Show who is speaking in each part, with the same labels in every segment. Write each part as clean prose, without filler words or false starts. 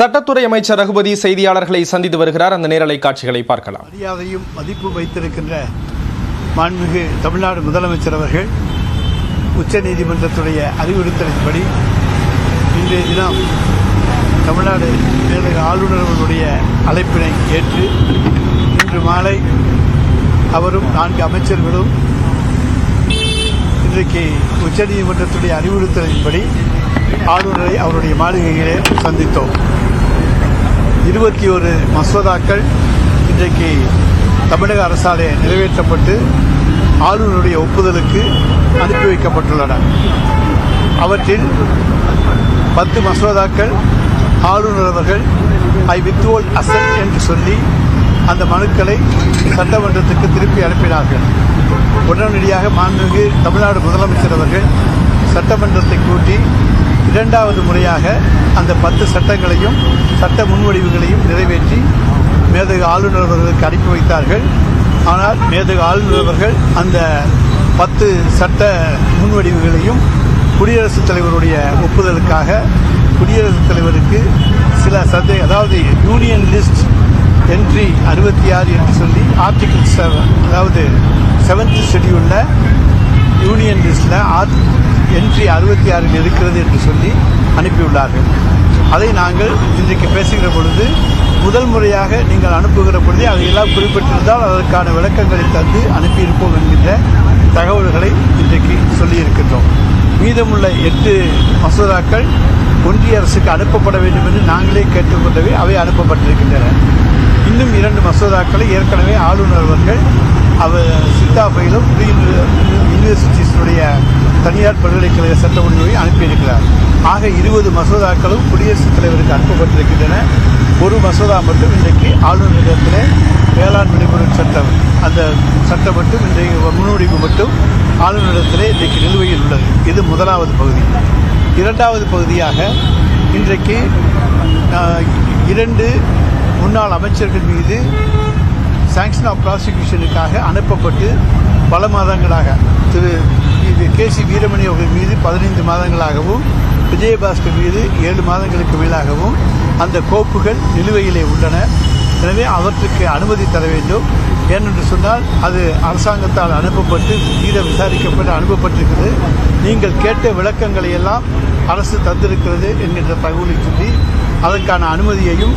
Speaker 1: சட்டத்துறை அமைச்சர் ரகுபதி செய்தியாளர்களை சந்தித்து வருகிறார். அந்த நேரலை காட்சிகளை பார்க்கலாம்.
Speaker 2: மரியாதையும் மதிப்பு வைத்திருக்கின்ற மாண்புமிகு தமிழ்நாடு முதலமைச்சர் அவர்கள் உச்சநீதிமன்றத்துடைய அறிவுறுத்தலின்படி இன்றைய தினம் தமிழ்நாடு மேலக ஆளுநர் அவர்களுடைய அழைப்பினை ஏற்று இன்று மாலை அவரும் 4 அமைச்சர்களும் இன்றைக்கு உச்சநீதிமன்றத்துடைய அறிவுறுத்தலின்படி ஆளுநரை அவருடைய மாளிகையிலே சந்தித்தோம். 21 மசோதாக்கள் இன்றைக்கு தமிழக அரசாலே நிறைவேற்றப்பட்டு ஆளுநருடைய ஒப்புதலுக்கு அனுப்பி வைக்கப்பட்டுள்ளன. அவற்றில் 10 மசோதாக்கள் ஆளுநர் அவர்கள் ஐ வித்ஹோல்ட் அசெப்ட் என்று சொல்லி அந்த மனுக்களை சட்டமன்றத்துக்கு திருப்பி அனுப்பினார்கள். உடனடியாக மாண்புமிகு தமிழ்நாடு முதலமைச்சர் அவர்கள் சட்டமன்றத்தை கூட்டி 2வது முறையாக அந்த 10 சட்டங்களையும் சட்ட முன்வடிவுகளையும் நிறைவேற்றி மேதகு ஆளுநர் அவர்களுக்கு அனுப்பி வைத்தார்கள். ஆனால் மேதகு ஆளுநர் அவர்கள் அந்த 10 சட்ட முன்வடிவுகளையும் குடியரசுத் தலைவருடைய ஒப்புதலுக்காக குடியரசுத் தலைவருக்கு சில அதாவது யூனியன் லிஸ்ட் என்ட்ரி 66 என்று சொல்லி ஆர்டிகிள் 7 அதாவது 7th ஷெட்யூலில் யூனியன் லிஸ்டில் என்ட்ரி 66 இருக்கிறது என்று சொல்லி அனுப்பியுள்ளார்கள். அதை நாங்கள் இன்றைக்கு பேசுகிற பொழுது முதல் முறையாக நீங்கள் அனுப்புகிற பொழுதே அதையெல்லாம் குறிப்பிட்டிருந்தால் அதற்கான விளக்கங்களை தந்து அனுப்பியிருப்போம் என்கின்ற தகவல்களை இன்றைக்கு சொல்லியிருக்கின்றோம். மீதமுள்ள 8 மசோதாக்கள் ஒன்றிய அரசுக்கு அனுப்பப்பட வேண்டும் என்று நாங்களே கேட்டுக்கொண்டவை அவை அனுப்பப்பட்டிருக்கின்றன. இன்னும் 2 மசோதாக்களை ஏற்கனவே ஆளுநர் அவர்கள் சித்தாபையிலும் யூனிவர்சிட்டிஸுடைய தனியார் பல்கலைக்கழக சட்ட முன்வடிவை அனுப்பியிருக்கிறார். ஆக 20 மசோதாக்களும் குடியரசுத் தலைவருக்கு அனுப்பப்பட்டிருக்கின்றன. ஒரு மசோதா மட்டும் இன்றைக்கு ஆளுநரிடத்திலே வேளாண் விளைபொருள் சட்டம் அந்த சட்டம் மட்டும் இன்றைக்கு முன்வடிவு மட்டும் ஆளுநரிடத்திலே இன்றைக்கு நிலுவையில் உள்ளது. இது முதலாவது பகுதி. 2வது பகுதியாக இன்றைக்கு 2 முன்னாள் அமைச்சர்கள் மீது சாங்ஷன் ஆஃப் ப்ராசிக்யூஷனுக்காக அனுப்பப்பட்டு பல மாதங்களாக திரு கே.சி. வீரமணி அவர்கள் மீது 15 மாதங்களாகவும் விஜயபாஸ்கர் மீது 7 மாதங்களுக்கு மேலாகவும் அந்த கோப்புகள் நிலுவையிலே உள்ளன. எனவே அவற்றுக்கு அனுமதி தர வேண்டும். ஏனென்று சொன்னால் அது அரசாங்கத்தால் அனுப்பப்பட்டு விசாரிக்கப்பட்டு அனுப்பப்பட்டிருக்கிறது. நீங்கள் கேட்ட விளக்கங்களை எல்லாம் அரசு தந்திருக்கிறது என்கின்ற தகவலை சொல்லி அதற்கான அனுமதியையும்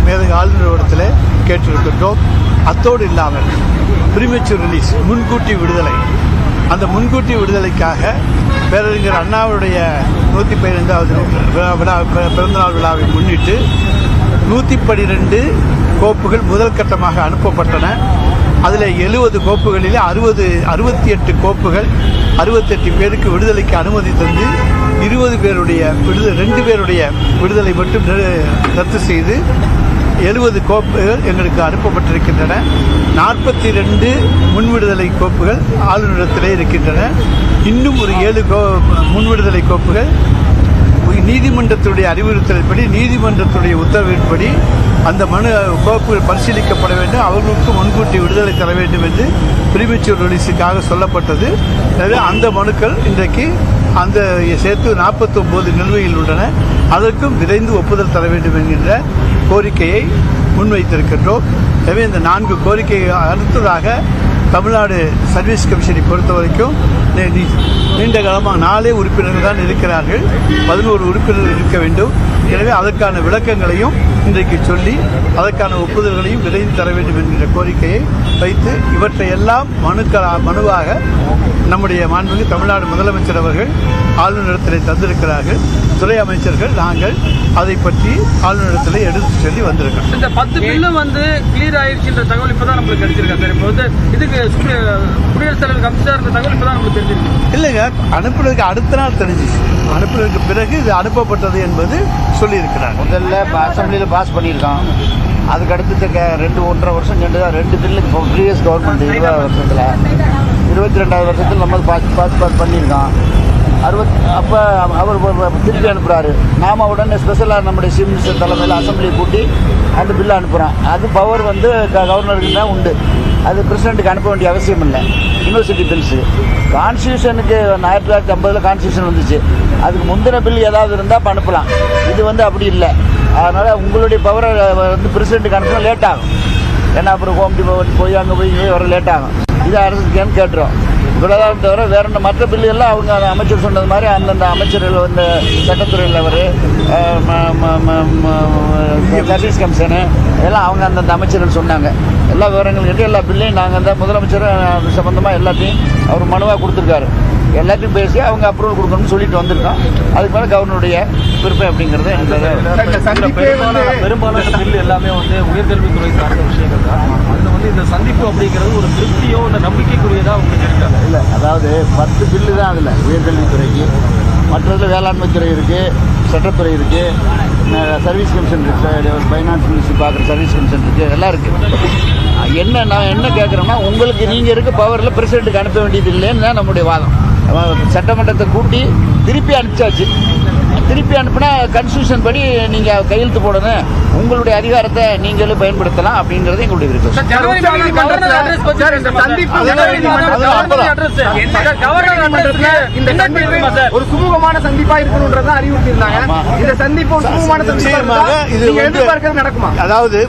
Speaker 2: மேதகு ஆளுநரிடத்தில் கேட்டிருக்கின்றோம். அத்தோடு இல்லாமல் ப்ரீமெச்சூர் ரிலீஸ் முன்கூட்டி விடுதலை, அந்த முன்கூட்டி விடுதலைக்காக பேரறிஞர் அண்ணாவுடைய 115வது பிறந்தநாள் விழாவை முன்னிட்டு 112 கோப்புகள் முதல் கட்டமாக அனுப்பப்பட்டன. அதில் 70 கோப்புகளில் 68 கோப்புகள் 68 பேருக்கு விடுதலைக்கு அனுமதி தந்து 20 பேருடைய 2 பேருடைய விடுதலை மட்டும் ரத்து செய்து 70 கோப்புகள் எங்களுக்கு அனுப்பப்பட்டிருக்கின்றன. 42 முன்விடுதலை கோப்புகள் ஆளுநரிடத்திலே இருக்கின்றன. இன்னும் ஒரு 7 முன்விடுதலை கோப்புகள் நீதிமன்றத்துடைய அறிவுறுத்தலின்படி நீதிமன்றத்துடைய உத்தரவின்படி அந்த கோப்புகள் பரிசீலிக்கப்பட வேண்டும். அவர்களுக்கு முன்கூட்டி விடுதலை தர வேண்டும் என்று ப்ரீமெச்சூர் ரிலீஸுக்காக சொல்லப்பட்டது. எனவே அந்த மனுக்கள் இன்றைக்கு அந்த சேர்த்து 49 நிலுவையில் உள்ளன. அதற்கும் விரைந்து ஒப்புதல் தர வேண்டும் என்கின்ற கோரிக்கையை முன்வைத்திருக்கின்றோம். எனவே இந்த 4 கோரிக்கை அடுத்ததாக தமிழ்நாடு சர்வீஸ் கமிஷனை பொறுத்த வரைக்கும் நீண்ட காலமாக 4 உறுப்பினர்கள் தான் இருக்கிறார்கள். 11 உறுப்பினர்கள் இருக்க வேண்டும். எனவே அதற்கான விளக்கங்களையும் இன்றைக்கு சொல்லி அதற்கான ஒப்புதல்களையும் விரைந்து தர வேண்டும் என்கிற கோரிக்கையை வைத்து இவற்றையெல்லாம் மனுவாக நம்முடைய மாண்புமிகு தமிழ்நாடு முதலமைச்சர் அவர்கள் ஆளுநரிடத்தில் தந்திருக்கிறார்கள். துறை அமைச்சர்கள் நாங்கள் அதை பற்றி ஆளுநரிடத்தில் எடுத்து சொல்லி வந்திருக்கிறோம்.
Speaker 3: இந்த 10 பில்லும் கிளியர் ஆயிடுச்சுன்ற தகவல் இப்பதான் நம்மளுக்கு கிடைச்சிருக்கா சார்? இப்போ இதுக்கு குடியரசுத் தலைவருக்கு அமைச்சர் தகவல் இப்பதான் நம்மளுக்கு தெரிஞ்சிருக்கு. இல்லைங்க, அனுப்புறதுக்கு அடுத்த நாள் தெரிஞ்சிச்சு. அனுப்புறதுக்கு பிறகு இது அனுப்பப்பட்டது என்பது சொல்லியிருக்கிறார்.
Speaker 4: முதல்ல அசம்பிளியில் பாஸ் பண்ணியிருக்கோம். அதுக்கு அடுத்து 1.5 வருஷம் சென்று 2 பில்லுக்கு ப்ரீவியஸ் கவர்மெண்ட் 20 வருஷத்தில் 22வது வருஷத்தில் நம்ம பாஸ் பண்ணியிருக்கோம். அப்போ அவர் திருப்பி அனுப்புகிறாரு. நாம் உடனே ஸ்பெஷலாக நம்முடைய சீஃப் மினிஸ்டர் தலைமையில் அசம்பிளி கூட்டி அந்த பில்லை அனுப்புகிறோம். அது பவர் கவர்னருக்கு தான் உண்டு. அது பிரசிடென்ட்டுக்கு அனுப்ப வேண்டிய அவசியம் இல்லை. யூனிவர்சிட்டி பில்ஸு கான்ஸ்டியூஷனுக்கு 1950 கான்ஸ்டியூஷன் வந்துச்சு. அதுக்கு முந்தின பில் ஏதாவது இருந்தால் இப்போ அனுப்பலாம். இது அப்படி இல்லை. அதனால் உங்களுடைய பவரை வந்து பிரசிடென்ட்டுக்கு அனுப்பினா லேட் ஆகும். ஏன்னா அப்புறம் ஹோம் டிபார்ட்மெண்ட் போய் அங்கே போய் வர லேட் ஆகும். இது அரசுக்கேன்னு கேட்டுரும். இவ்வளோதான் தவிர வேற என்ன மற்ற பில்லு எல்லாம் அவங்க அமைச்சர் சொன்னது மாதிரி அந்தந்த அமைச்சர்கள் வந்து சட்டத்துறையில் அவர் சர்வீஸ் கமிஷனு எல்லாம் அவங்க அந்தந்த அமைச்சர்கள் சொன்னாங்க. எல்லா விவரங்கள் கேட்டு எல்லா பில்லையும் நாங்கள் அந்த முதலமைச்சர் சம்பந்தமாக எல்லாத்தையும் அவர் மனுவாக கொடுத்துருக்காரு. எல்லாத்தையும் பேசி அவங்க அப்ரூவல் கொடுக்கணும்னு சொல்லிட்டு வந்திருக்கோம். அதுக்கு மேலே கவர்னருடைய விருப்பம் அப்படிங்கிறது
Speaker 3: பெரும்பாலான பில் எல்லாமே வந்து உயர்கல்வித்துறை சார்ந்த விஷயங்கள் தான். அதில் வந்து இந்த சந்திப்பு அப்படிங்கிறது ஒரு திருப்தியோ இந்த நம்பிக்கைக்குரியதாக உங்களுக்கு இருக்காங்க.
Speaker 4: இல்லை, அதாவது 10 பில்லு தான் அதில் உயர்கல்வித்துறைக்கு. மற்றதில் வேளாண்மைத்துறை இருக்குது, சட்டத்துறை இருக்குது, சர்வீஸ் கமிஷன் இருக்குது, ஃபைனான்ஸ் மினிஸ்டர் பார்க்குற சர்வீஸ் கமிஷன் இருக்குது, எல்லாம் இருக்குது. நான் என்ன கேட்குறேன்னா, உங்களுக்கு நீங்கள் இருக்க பவரில் பிரசிடென்ட்டுக்கு அனுப்ப வேண்டியது இல்லைன்னு தான் நம்முடைய வாதம். சட்டமன்றத்தை கூட்டி திருப்பி அனுப்பிச்சாச்சு. திருப்பி அனுப்புனா கான்ஸ்டியூஷன் படி நீங்கள் கையெழுத்து போடணும், உங்களுடைய அதிகாரத்தை நீங்களே பயன்படுத்தலாம் அப்படிங்கிறது எங்களுடைய விருப்பம்.
Speaker 5: ஒரு சுமூகமான சந்திப்பா இருக்கணும்ன்றத அறிவுறுத்திருந்தாங்க. இந்த சந்திப்பு ஒரு சுமூகமான சந்திப்பா நடக்குமா?
Speaker 2: அதாவது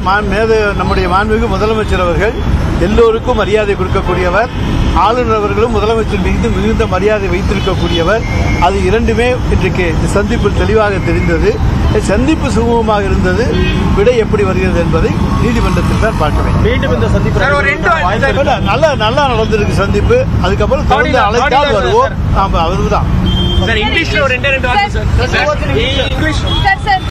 Speaker 2: நம்முடைய மாண்புமிகு முதலமைச்சர் அவர்கள் எல்லோருக்கும் மரியாதை கொடுக்கக்கூடியவர். ஆளுநர் அவர்களும் முதலமைச்சர் மீது மிகுந்த மரியாதை வைத்திருக்கக்கூடியவர். அது இரண்டுமே இன்றைக்கு சந்திப்பில் தெளிவாக தெரிந்தது. சந்திப்பு சுமூகமாக இருந்தது. விடை எப்படி வருகிறது என்பதை நீதிமன்றத்தில் தான் பார்க்க வேண்டும்.
Speaker 3: மீண்டும் இந்த சந்திப்பு
Speaker 2: நல்லா நடந்திருக்கு சந்திப்பு. அதுக்கப்புறம் தொடர்ந்து அழைத்தால் வருவோம். அவர்தான்
Speaker 5: இங்கிலீஷ்ல ஒரு 2 வார்த்தை சார்.